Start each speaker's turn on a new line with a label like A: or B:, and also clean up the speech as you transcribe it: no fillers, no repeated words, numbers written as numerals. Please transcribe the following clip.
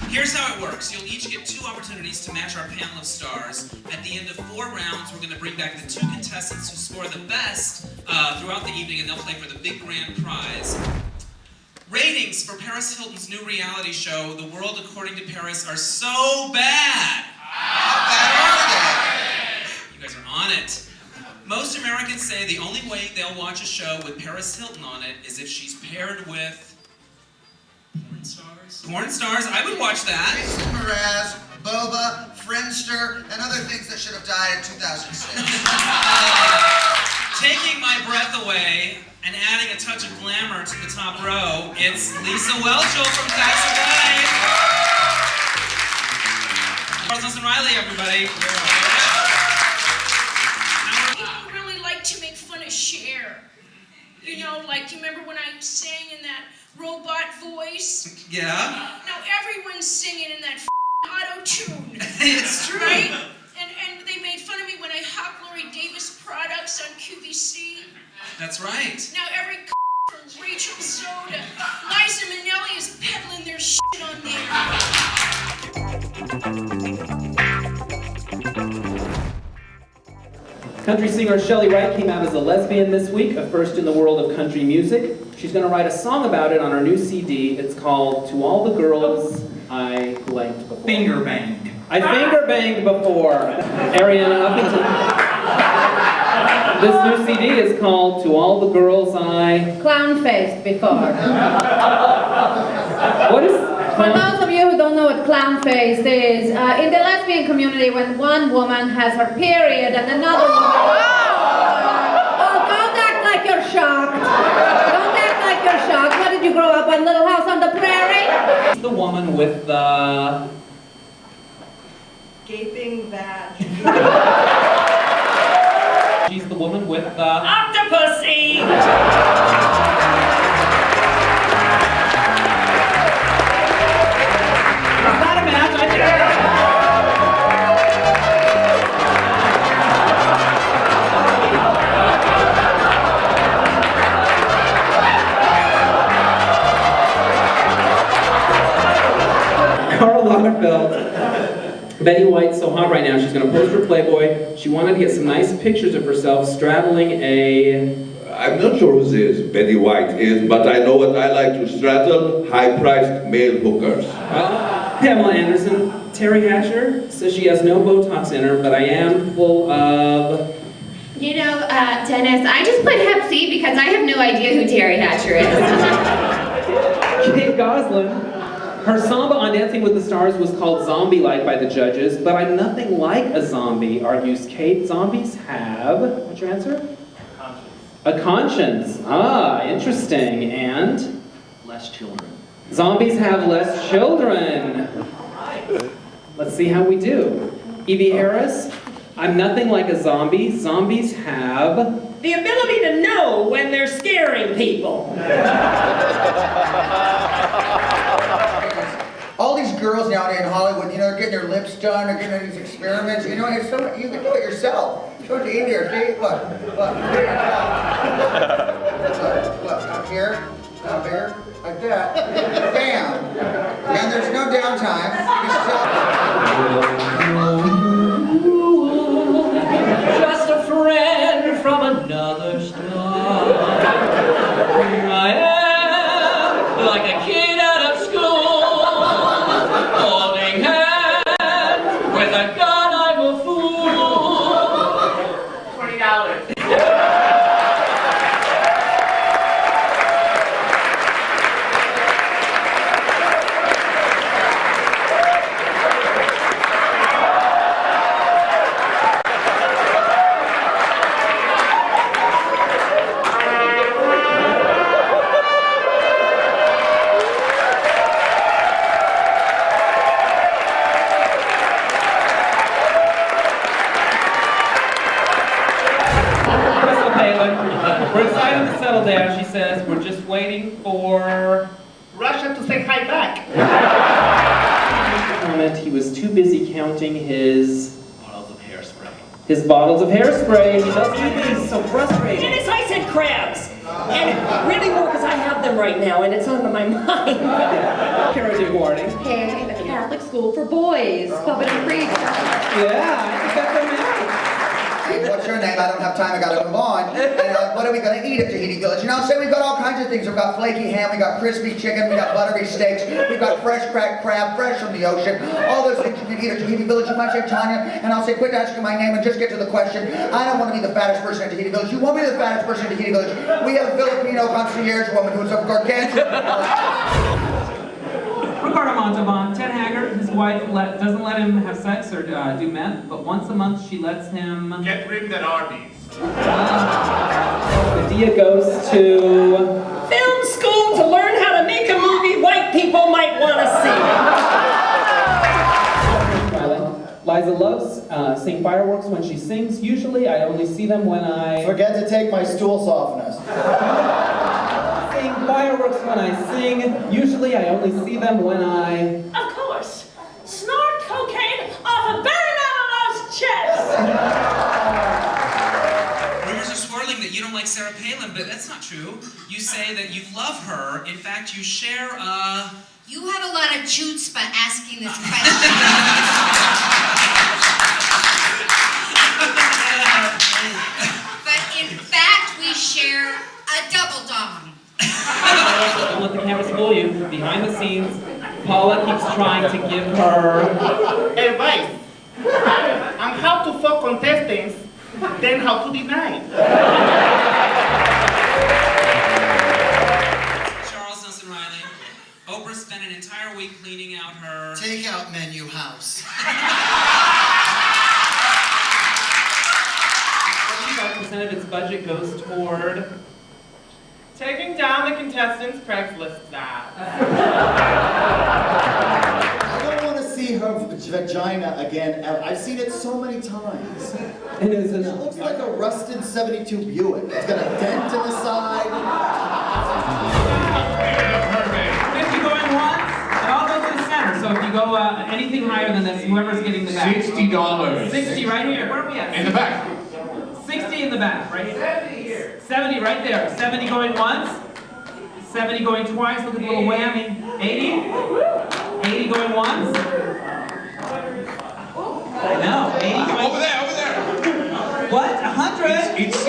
A: Here's how it works. You'll each get 2 opportunities to match our panel of stars. At the end of 4 rounds, we're going to bring back the 2 contestants who score the best throughout the evening, and they'll play for the big grand prize. Ratings for Paris Hilton's new reality show, The World According to Paris, are so bad.
B: How bad are they?
A: You guys are on it. Most Americans say the only way they'll watch a show with Paris Hilton on it is if she's paired with porn stars. Porn stars? I would watch that.
B: Jason Mraz, Boba, Friendster, and other things that should have died in 2006.
A: Taking my breath away and adding a touch of glamour to the top row, it's Lisa Whelchel from Taxi Bay. Carlos and Riley, everybody.
C: People really like to make fun of Cher. You know, like, do you remember when I sang in that robot voice?
A: Yeah.
C: Now everyone's singing in that auto-tune.
A: It's true.
C: Right? And they made fun of me when I hopped Lori Davis products on QVC.
A: That's right.
C: Now every from Rachel Zoe to Liza Minnelli is peddling their shit on there.
D: Country singer Shelley Wright came out as a lesbian this week, a first in the world of country music. She's going to write a song about it on her new CD. It's called To All the Girls I Blanked Before.
E: Finger banged.
D: I finger banged before. Ariana Huffington. This new CD is called To All the Girls I...
F: Clown-faced before.
D: What is...
F: For those of you who don't know what clown-faced is, in the lesbian community, when one woman has her period and another woman... Oh, don't act like you're shocked. Don't act like you're shocked. What, did you grow up on Little House on the Prairie?
D: The woman with the...
G: Gaping vag.
D: She's the woman with the...
G: Octopussy!
D: Not a match, I think. Karl Lagerfeld. Betty White's so hot right now, she's going to pose for Playboy. She wanted to get some nice pictures of herself straddling a...
H: I'm not sure who this Betty White is, but I know what I like to straddle, high-priced male hookers.
D: Pamela Anderson. Terry Hatcher says she has no Botox in her, but I am full of...
I: You know, Dennis, I just put Hep C because I have no idea who Terry Hatcher is.
D: Kate Goslin. Her samba on Dancing with the Stars was called Zombie-like by the judges, but I'm nothing like a zombie, argues Kate. Zombies have... What's your answer? A conscience. Ah, interesting. And?
E: Less children.
D: Zombies have less children. Let's see how we do. Evie Harris. I'm nothing like a zombie. Zombies have...
G: The ability to know when they're scaring people.
B: All these girls nowadays in Hollywood, you know, they're getting their lips done, they're getting these experiments. You know, if someone, you can do it yourself. Show it to India. See, look, up here, like that. Bam. And there's no downtime.
G: Just a friend from another star. Here I am, like a kid out of school, holding hands with a gun. I'm a fool. $20.
D: settled there, she says, we're just waiting for
G: Russia to say hi back.
D: At the moment, he was too busy counting his bottles of hairspray. His bottles of hairspray. He does do these, so frustrating.
G: Dennis, I said crabs. And really more because I have them right now and it's on my mind.
D: Kara, good morning.
F: Hey, the Catholic School for Boys, Puppet and Freedom.
D: Yeah, I think that's a match.
B: Hey, what's your name? I don't have time. I gotta move on. And what are we gonna eat at Tahiti Village? You know, say we've got all kinds of things. We've got flaky ham, we got crispy chicken, we got buttery steaks, we've got fresh cracked crab, fresh from the ocean. All those things you can eat at Tahiti Village. You might say Tanya, and I'll say, quit asking my name and just get to the question. I don't want to be the fattest person at Tahiti Village. You want me the fattest person at Tahiti Village? We have a Filipino concierge woman who's a gargantuan.
D: Ricardo Montalban, Ted Haggard, his wife doesn't let him have sex or do meth, but once a month she lets him
E: get rimmed at Arby's.
D: The dia goes to
G: Film school to learn how to make a movie white people might want to see.
D: Liza loves seeing fireworks when she sings. Usually I only see them when I
J: forget to take my stool softeners.
D: Seeing fireworks when I sing. Usually I only see them when I...
C: Of course. Snort cocaine off a Barry Manilow's chest.
A: Rumors are swirling that you don't like Sarah Palin, but that's not true. You say that you love her. In fact, you share
K: You have a lot of chutzpah asking this question. But in fact, we share a double dong.
D: Don't let the cameras fool you. Behind the scenes, Paula keeps trying to give her
G: Advice on how to fuck contestants, then how to deny.
A: Charles Nelson Riley. Oprah spent an entire week cleaning out her
J: Takeout menu house.
D: 75% of its budget goes toward
G: Taking down the contestants' Craigslist ads.
J: I don't want to see her vagina again. I've seen it so many times.
D: It is
J: It
D: enough.
J: looks like a rusted 72 Buick. It's got a dent in the side.
D: 50 going once, it all goes to the center. So if you go anything higher than this, whoever's getting the back.
E: $60.
D: 60 right here. Where are we at?
E: In the back.
D: 60 in the back, right here. 70 here. 70 right there. 70 going once. 70 going twice. Look at the little whammy. 80. 80 going once. I know. 80 going.
E: Over there.
D: What? 100?
E: It's